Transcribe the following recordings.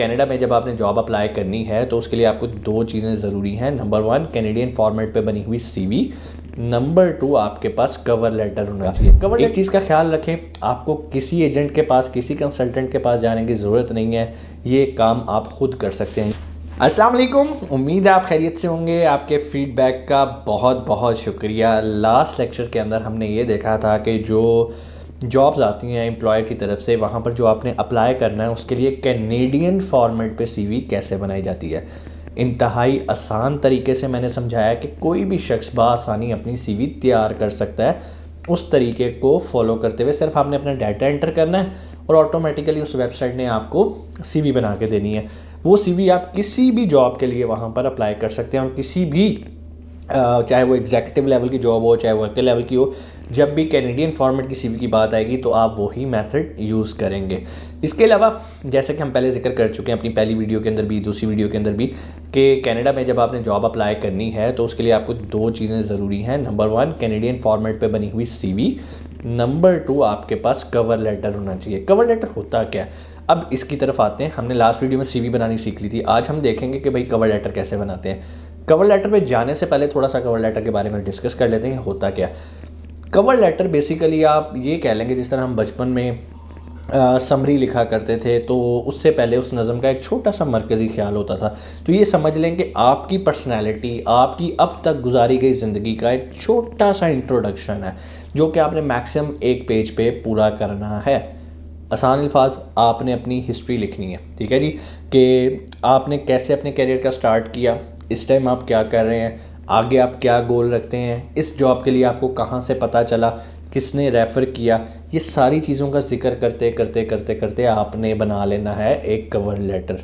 Canada में जब आपने जॉब अप्लाई करनी है तो उसके लिए आपको दो चीज़ें ज़रूरी हैं। नंबर 1 कैनेडियन फॉर्मेट पे बनी हुई सीवी, नंबर 2 आपके पास कवर लेटर होना चाहिए। एक चीज़ का ख्याल रखें, आपको किसी एजेंट के पास, किसी कंसल्टेंट के पास जाने की ज़रूरत नहीं है। ये काम आप खुद कर सकते हैं। अस्सलाम वालेकुम, उम्मीद है आप खैरियत से होंगे। आपके फीडबैक का बहुत बहुत शुक्रिया। लास्ट लेक्चर के अंदर हमने ये देखा था कि जो जॉब्स आती हैं एम्प्लॉयर की तरफ से, वहाँ पर जो आपने अप्लाई करना है उसके लिए कैनेडियन फॉर्मेट पे सीवी कैसे बनाई जाती है। इंतहाई आसान तरीके से मैंने समझाया कि कोई भी शख्स बआसानी अपनी सीवी तैयार कर सकता है। उस तरीके को फॉलो करते हुए सिर्फ आपने अपना डाटा एंटर करना है और ऑटोमेटिकली उस वेबसाइट ने आपको सीवी बना के देनी है। वो सीवी आप किसी भी जॉब के लिए वहाँ पर अप्लाई कर सकते हैं और किसी भी चाहे वो एग्जीक्यूटिव लेवल की जॉब हो, चाहे वर्कर लेवल की हो, जब भी कैनेडियन फॉर्मेट की सीवी की बात आएगी तो आप वही मेथड यूज़ करेंगे। इसके अलावा जैसे कि हम पहले जिक्र कर चुके हैं अपनी पहली वीडियो के अंदर भी, दूसरी वीडियो के अंदर भी, कि कनाडा में जब आपने जॉब अप्लाई करनी है तो उसके लिए आपको दो चीज़ें ज़रूरी हैं। नंबर 1 कैनेडियन फॉर्मेट पे बनी हुई सीवी, नंबर 2 आपके पास कवर लेटर होना चाहिए। कवर लेटर होता क्या है, अब इसकी तरफ आते हैं। हमने लास्ट वीडियो में सीवी बनानी सीख ली थी, आज हम देखेंगे कि भाई कवर लेटर कैसे बनाते हैं। कवर लेटर पे जाने से पहले थोड़ा सा कवर लेटर के बारे में डिस्कस कर लेते हैं होता क्या। कवर लेटर बेसिकली आप ये कह लेंगे जिस तरह हम बचपन में समरी लिखा करते थे, तो उससे पहले उस नज़म का एक छोटा सा मरकज़ी ख्याल होता था। तो ये समझ लें कि आपकी पर्सनैलिटी, आपकी अब तक गुजारी गई ज़िंदगी का एक छोटा सा इंट्रोडक्शन है जो कि आपने मैक्सिमम एक पेज पे पूरा करना है। आसान अल्फाज, आपने अपनी हिस्ट्री लिखनी है, ठीक है जी, कि आपने कैसे अपने करियर का स्टार्ट किया, इस टाइम आप क्या कर रहे हैं, आगे आप क्या गोल रखते हैं, इस जॉब के लिए आपको कहाँ से पता चला, किसने रेफ़र किया। ये सारी चीज़ों का जिक्र करते करते करते करते आपने बना लेना है एक कवर लेटर।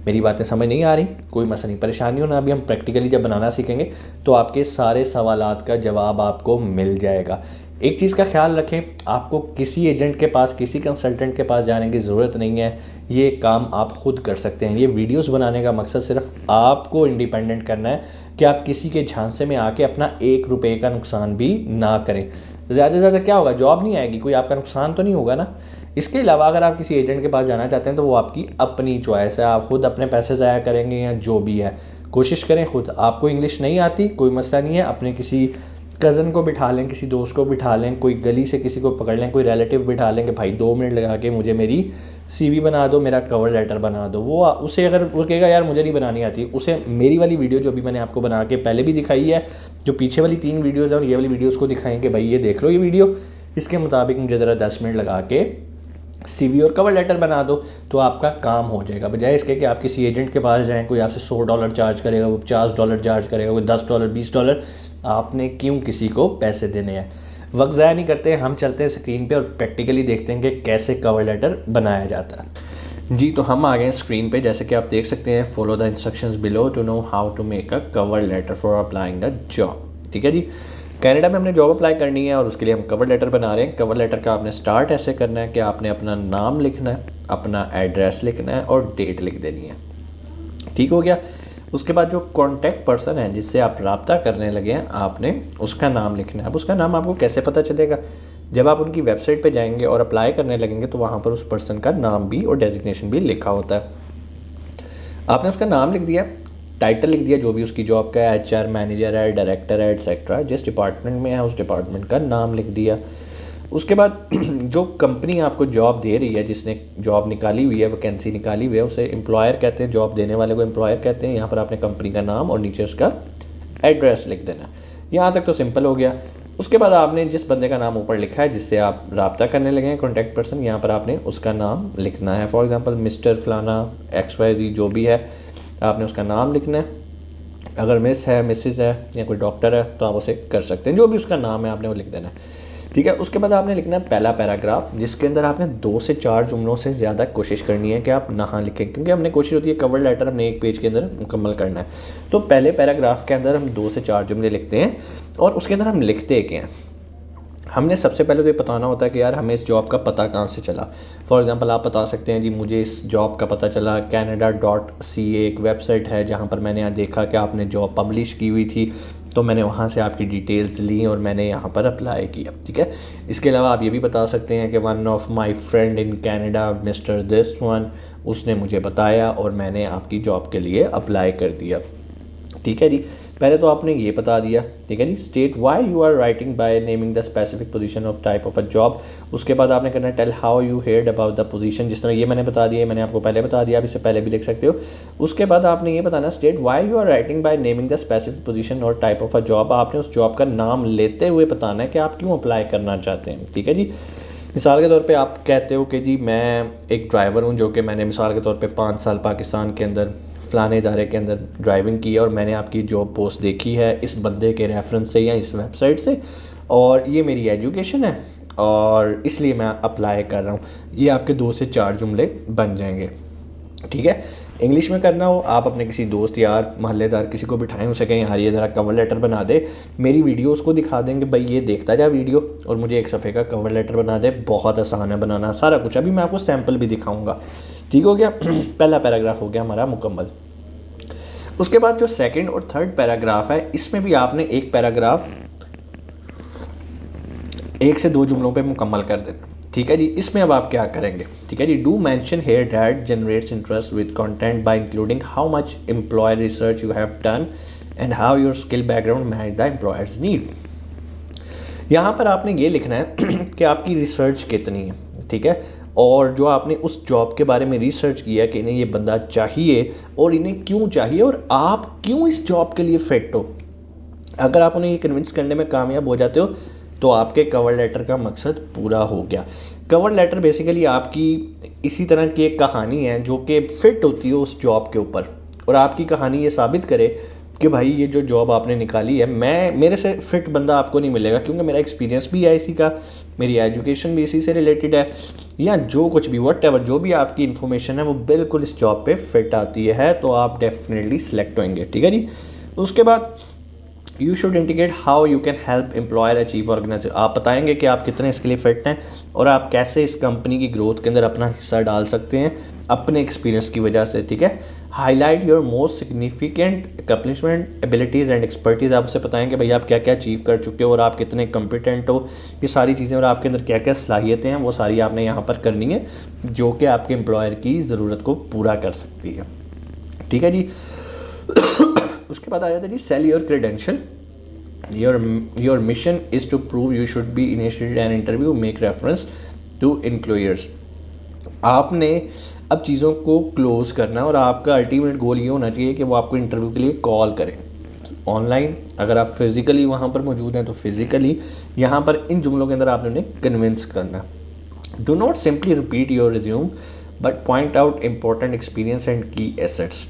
मेरी बातें समझ नहीं आ रही, कोई मसला नहीं, परेशानी हो ना। अभी हम प्रैक्टिकली जब बनाना सीखेंगे तो आपके सारे सवालात का जवाब आपको मिल जाएगा। एक चीज़ का ख्याल रखें, आपको किसी एजेंट के पास, किसी कंसल्टेंट के पास जाने की ज़रूरत नहीं है। ये काम आप खुद कर सकते हैं। ये वीडियोस बनाने का मकसद सिर्फ आपको इंडिपेंडेंट करना है कि आप किसी के झांसे में आके अपना 1 रुपये का नुकसान भी ना करें। ज़्यादा से ज़्यादा क्या होगा, जॉब नहीं आएगी, कोई आपका नुकसान तो नहीं होगा ना। इसके अलावा अगर आप किसी एजेंट के पास जाना चाहते हैं तो वो आपकी अपनी चॉइस है, आप खुद अपने पैसे ज़ाया करेंगे या जो भी है। कोशिश करें खुद। आपको इंग्लिश नहीं आती, कोई मसला नहीं है, अपने किसी कज़न को बिठा लें, किसी दोस्त को बिठा लें, कोई गली से किसी को पकड़ लें, कोई रिलेटिव बिठा लें कि भाई 2 मिनट लगा के मुझे मेरी सीवी बना दो, मेरा कवर लेटर बना दो। वो उसे अगर वो कहेगा यार मुझे नहीं बनानी आती, उसे मेरी वाली वीडियो जो भी मैंने आपको बना के पहले भी दिखाई है, जो पीछे वाली 3 वीडियोज़ हैं और ये वाली वीडियो उसको दिखाएंगे, भाई ये देख लो ये वीडियो, इसके मुताबिक मुझे ज़रा 10 मिनट लगा के सीवी और कवर लेटर बना दो, तो आपका काम हो जाएगा। बजाय इसके कि आप किसी एजेंट के पास जाएं, कोई आपसे $100 चार्ज करेगा, वो $50 चार्ज करेगा, कोई $10 $20, आपने क्यों किसी को पैसे देने हैं। वक्त ज़ाया नहीं करते, हम चलते हैं स्क्रीन पे और प्रैक्टिकली देखते हैं कि कैसे कवर लेटर बनाया जाता है। जी, तो हम आ गए हैं स्क्रीन पे। जैसे कि आप देख सकते हैं, follow the instructions below to know how to make a cover letter for applying the job. ठीक है जी, कनाडा में हमने जॉब अप्लाई करनी है और उसके लिए हम कवर लेटर बना रहे हैं। कवर लेटर का आपने स्टार्ट ऐसे करना है कि आपने अपना नाम लिखना है, अपना एड्रेस लिखना है और डेट लिख देनी है। ठीक हो गया। उसके बाद जो कॉन्टैक्ट पर्सन है जिससे आप रब्ता करने लगे हैं, आपने उसका नाम लिखना है। अब उसका नाम आपको कैसे पता चलेगा, जब आप उनकी वेबसाइट पे जाएंगे और अप्लाई करने लगेंगे तो वहाँ पर उस पर्सन का नाम भी और डेजिग्नेशन भी लिखा होता है। आपने उसका नाम लिख दिया, टाइटल लिख दिया, जो भी उसकी जॉब का है, HR मैनेजर है, डायरेक्टर है, एटसेट्रा, जिस डिपार्टमेंट में है उस डिपार्टमेंट का नाम लिख दिया। उसके बाद जो कंपनी आपको जॉब दे रही है, जिसने जॉब निकाली हुई है, वैकेंसी निकाली हुई है, उसे एम्प्लॉयर कहते हैं, जॉब देने वाले को एम्प्लॉयर कहते हैं। यहाँ पर आपने कंपनी का नाम और नीचे उसका एड्रेस लिख देना। यहाँ तक तो सिंपल हो गया। उसके बाद आपने जिस बंदे का नाम ऊपर लिखा है जिससे आप रब्ता करने लगे हैं, कॉन्टैक्ट पर्सन, यहाँ पर आपने उसका नाम लिखना है। फॉर एग्जांपल मिस्टर फलाना XYZ जो भी है, आपने उसका नाम लिखना है। अगर मिस है, मिसेज है या कोई डॉक्टर है तो आप उसे कर सकते हैं, जो भी उसका नाम है आपने वो लिख देना है। ठीक है। उसके बाद आपने लिखना है पहला पैराग्राफ, जिसके अंदर आपने 2 से 4 जुमलों से ज़्यादा कोशिश करनी है कि आप ना लिखें, क्योंकि हमने कोशिश होती है कवर लेटर हमने एक पेज के अंदर मुकम्मल करना है। तो पहले पैराग्राफ के अंदर हम 2 से 4 जुमले लिखते हैं और उसके अंदर हम लिखते क्या हैं। हमने सबसे पहले तो ये बताना होता है कि यार हमें इस जॉब का पता कहाँ से चला। फॉर एग्जांपल आप बता सकते हैं जी मुझे इस जॉब का पता चला canada.ca एक वेबसाइट है जहाँ पर मैंने यहाँ देखा कि आपने जॉब पब्लिश की हुई थी, तो मैंने वहाँ से आपकी डिटेल्स ली और मैंने यहाँ पर अप्लाई किया, ठीक है। इसके अलावा आप ये भी बता सकते हैं कि one of my friend in Canada mister this one, उसने मुझे बताया और मैंने आपकी जॉब के लिए अप्लाई कर दिया, ठीक है जी। पहले तो आपने ये बता दिया, ठीक है जी। State why you are writing by naming the specific position of type of a job. उसके बाद आपने करना है tell how you heard about the position. जिस तरह ये मैंने बता दिया, मैंने आपको पहले बता दिया, आप इससे पहले भी लिख सकते हो। उसके बाद आपने ये बताना state why you are writing by naming the specific position और टाइप ऑफ अ जॉब। आपने उस जॉब का नाम लेते हुए बताना है कि आप क्यों अप्लाई करना चाहते हैं, ठीक है जी। मिसाल के तौर पे आप कहते हो कि जी मैं एक ड्राइवर हूँ जो कि मैंने मिसाल के तौर पे 5 साल पाकिस्तान के अंदर फ़लाने इदारे के अंदर ड्राइविंग की है और मैंने आपकी जॉब पोस्ट देखी है इस बंदे के रेफरेंस से या इस वेबसाइट से, और ये मेरी एजुकेशन है और इसलिए मैं अप्लाई कर रहा हूँ। ये आपके 2 से 4 जुमले बन जाएंगे, ठीक है। इंग्लिश में करना हो, आप अपने किसी दोस्त यार मोहल्लेदार किसी को बिठाएं, उसे कहें यार ये ज़रा कवर लेटर बना दे, मेरी वीडियो उसको दिखा देंगे, भाई ये देखता जा वीडियो और मुझे एक सफ़े का कवर लेटर बना दे। बहुत आसान है बनाना सारा कुछ, अभी मैं आपको सैम्पल भी दिखाऊंगा, ठीक हो गया। पहला पैराग्राफ हो गया हमारा मुकम्मल। उसके बाद जो सेकंड और थर्ड पैराग्राफ है, इसमें भी आपने एक पैराग्राफ 1 से 2 जुमलों पे मुकम्मल कर देना, ठीक है जी। इसमें अब आप क्या करेंगे, ठीक है जी। Do mention here that generates interest with content by including how much employer research you have done and how your skill background match the employers need. यहाँ पर आपने ये लिखना है कि आपकी रिसर्च कितनी है, ठीक है, और जो आपने उस जॉब के बारे में रिसर्च किया कि इन्हें ये बंदा चाहिए और इन्हें क्यों चाहिए और आप क्यों इस जॉब के लिए फिट हो। अगर आप उन्हें ये कन्विंस करने में कामयाब हो जाते हो तो आपके कवर लेटर का मकसद पूरा हो गया। कवर लेटर बेसिकली आपकी इसी तरह की एक कहानी है जो कि फिट होती है उस जॉब के ऊपर, और आपकी कहानी ये साबित करे कि भाई ये जो जॉब आपने निकाली है, मेरे से फिट बंदा आपको नहीं मिलेगा क्योंकि मेरा एक्सपीरियंस भी है इसी का, मेरी एजुकेशन भी इसी से रिलेटेड है, या जो कुछ भी व्हाटएवर जो भी आपकी इन्फॉर्मेशन है वो बिल्कुल इस जॉब पे फिट आती है, तो आप डेफिनेटली सिलेक्ट होंगे, ठीक है जी। उसके बाद you should indicate how you can help employer achieve organisation. आप बताएंगे कि आप कितने इसके लिए फिट हैं और आप कैसे इस कंपनी की ग्रोथ के अंदर अपना हिस्सा डाल सकते हैं अपने एक्सपीरियंस की वजह से, ठीक है। Highlight your most significant accomplishment abilities and expertise. आप उसे बताएंगे भाई आप क्या क्या अचीव कर चुके हो और आप कितने कम्पिटेंट हो, ये सारी चीज़ें, और आपके अंदर क्या क्या सलाहियतें हैं वो सारी आपने यहाँ पर करनी है जो कि आपके एम्प्लॉयर की ज़रूरत को पूरा कर सकती है, ठीक है जी। उसके बाद आ जाता है जी sell your credential. Your mission is to prove you should be initiated an interview make reference to employers. आपने अब चीज़ों को क्लोज करना है और आपका अल्टीमेट गोल ये होना चाहिए कि वो आपको इंटरव्यू के लिए कॉल करें ऑनलाइन। अगर आप फिज़िकली वहाँ पर मौजूद हैं तो फिज़िकली, यहाँ पर इन जुमलों के अंदर आपने उन्हें कन्विंस करना। Do not simply repeat your resume but point out important experience and की एसेट्स।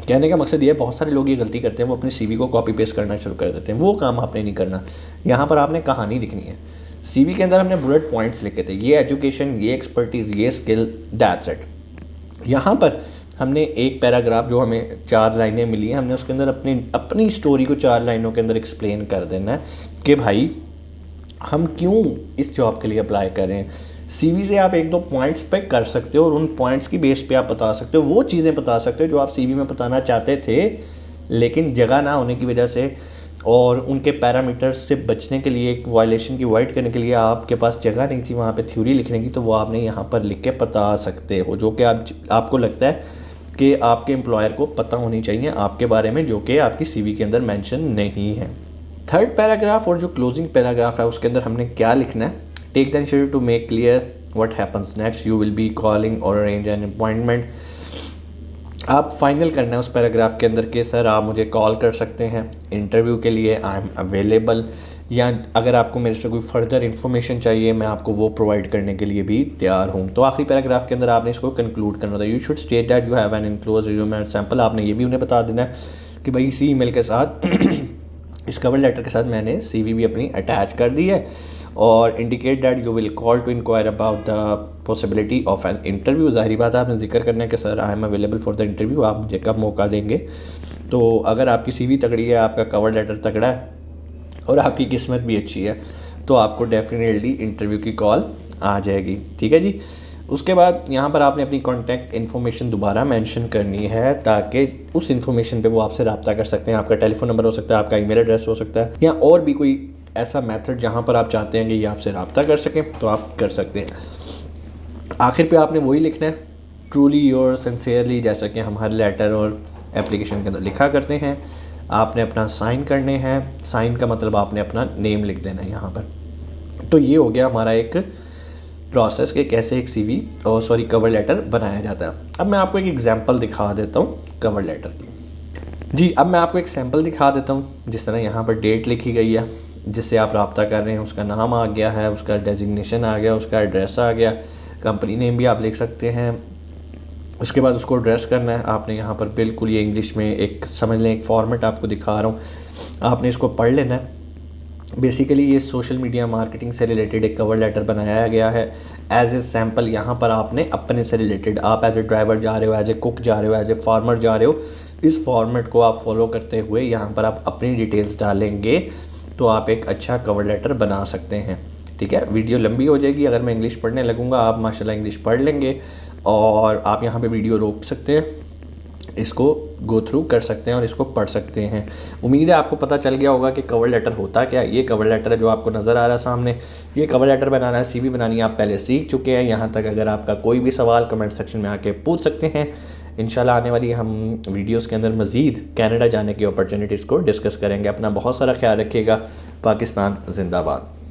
कहने का मकसद ये है, बहुत सारे लोग ये गलती करते हैं, वो अपनी सीवी को कॉपी पेस्ट करना शुरू कर देते हैं, वो काम आपने नहीं करना। यहाँ पर आपने कहानी लिखनी है। सीवी के अंदर हमने बुलेट पॉइंट्स लिखे थे, ये एजुकेशन, ये एक्सपर्टीज़, ये स्किल, दैट्स इट। यहाँ पर हमने एक पैराग्राफ जो हमें 4 लाइनें मिली हैं, हमने उसके अंदर अपनी स्टोरी को 4 लाइनों के अंदर एक्सप्लेन कर देना है कि भाई हम क्यों इस जॉब के लिए अप्लाई कर रहे हैं। सीवी से आप 1-2 पॉइंट्स पे कर सकते हो और उन पॉइंट्स की बेस पे आप बता सकते हो, वो चीज़ें बता सकते हो जो आप सीवी में बताना चाहते थे लेकिन जगह ना होने की वजह से और उनके पैरामीटर्स से बचने के लिए, एक वायलेशन की अवॉइड करने के लिए आपके पास जगह नहीं थी वहाँ पे थ्योरी लिखने की, तो वो आपने यहाँ पर लिख के बता सकते हो जो कि आपको लगता है कि आपके एम्प्लॉयर को पता होनी चाहिए आपके बारे में, जो कि आपकी सीवी के अंदर मेंशन नहीं है। थर्ड पैराग्राफ और जो क्लोजिंग पैराग्राफ है उसके अंदर हमने क्या लिखना है, take the initiative to make clear what happens next, you will be calling और अरेंज एन अपॉइंटमेंट। आप फाइनल करना है उस पैराग्राफ के अंदर कि सर आप मुझे कॉल कर सकते हैं इंटरव्यू के लिए, आई एम अवेलेबल, या अगर आपको मेरे से कोई फर्दर इन्फॉर्मेशन चाहिए मैं आपको वो प्रोवाइड करने के लिए भी तैयार हूँ। तो आखिरी पैराग्राफ के अंदर आपने इसको कंक्लूड करना था, you should state that you have an enclose resume and sample. आपने ये भी उन्हें बता देना है कि भाई इसी ईमेल के साथ इस कवर लेटर के साथ मैंने सीवी भी अपनी अटैच कर दी है, और indicate that you will call to inquire about the possibility of an interview. ज़ाहिर बात है आपने जिक्र करना है कि sir I am available for the interview, आप मुझे कब मौका देंगे। तो अगर आपकी सीवी तगड़ी है, आपका कवर लेटर तगड़ा है और आपकी किस्मत भी अच्छी है तो आपको डेफिनेटली इंटरव्यू की कॉल आ जाएगी, ठीक है जी। उसके बाद यहाँ पर आपने अपनी कॉन्टैक्ट इन्फॉर्मेशन दोबारा मेंशन करनी है ताकि उस इन्फॉर्मेशन पे वो आपसे रब्ता कर सकते हैं। आपका टेलीफोन नंबर हो सकता है, आपका ईमेल एड्रेस हो सकता है, या और भी कोई ऐसा मेथड जहाँ पर आप चाहते हैं कि ये आपसे रब्ता कर सकें तो आप कर सकते हैं। आखिर पे आपने वही लिखना है, ट्रूली योर सिंसियरली, जैसा कि हम हर लेटर और एप्लीकेशन के अंदर लिखा करते हैं। आपने अपना साइन करने हैं, साइन का मतलब आपने अपना नेम लिख देना है यहाँ पर। तो ये हो गया हमारा एक प्रोसेस कि कैसे एक सीवी और कवर लेटर बनाया जाता है। अब मैं आपको एक एग्जांपल दिखा देता हूँ कवर लेटर की। जी, अब मैं आपको एक सैम्पल दिखा देता हूँ। जिस तरह यहाँ पर डेट लिखी गई है जिससे आप रब्ता कर रहे हैं, उसका नाम आ गया है, उसका डेजिग्नेशन आ गया, उसका एड्रेस आ गया, कंपनी नेम भी आप लिख सकते हैं। उसके बाद उसको एड्रेस करना है आपने यहाँ पर, बिल्कुल ये इंग्लिश में एक समझ लें, एक फॉर्मेट आपको दिखा रहा हूँ, आपने इसको पढ़ लेना है। बेसिकली ये सोशल मीडिया मार्केटिंग से रिलेटेड एक कवर लेटर बनाया गया है एज ए सैम्पल। यहाँ पर आपने अपने से रिलेटेड, आप एज ए ड्राइवर जा रहे हो, एज ए कुक जा रहे हो, एज ए फार्मर जा रहे हो, इस फॉर्मेट को आप फॉलो करते हुए यहाँ पर आप अपनी डिटेल्स डालेंगे तो आप एक अच्छा कवर लेटर बना सकते हैं। ठीक है, वीडियो लंबी हो जाएगी अगर मैं इंग्लिश पढ़ने लगूँगा, आप माशाल्लाह इंग्लिश पढ़ लेंगे और आप यहाँ पे वीडियो रोक सकते हैं, इसको गो थ्रू कर सकते हैं और इसको पढ़ सकते हैं। उम्मीद है आपको पता चल गया होगा कि कवर लेटर होता क्या है। ये कवर लेटर है जो आपको नज़र आ रहा है सामने, ये कवर लेटर बनाना है, सीवी बनानी है, आप पहले सीख चुके हैं। यहाँ तक अगर आपका कोई भी सवाल कमेंट सेक्शन में आके पूछ सकते हैं। इंशाल्लाह आने वाली हम वीडियोस के अंदर मज़ीद कनाडा जाने की अपॉर्चुनिटीज़ को डिस्कस करेंगे। अपना बहुत सारा ख्याल रखिएगा। पाकिस्तान जिंदाबाद।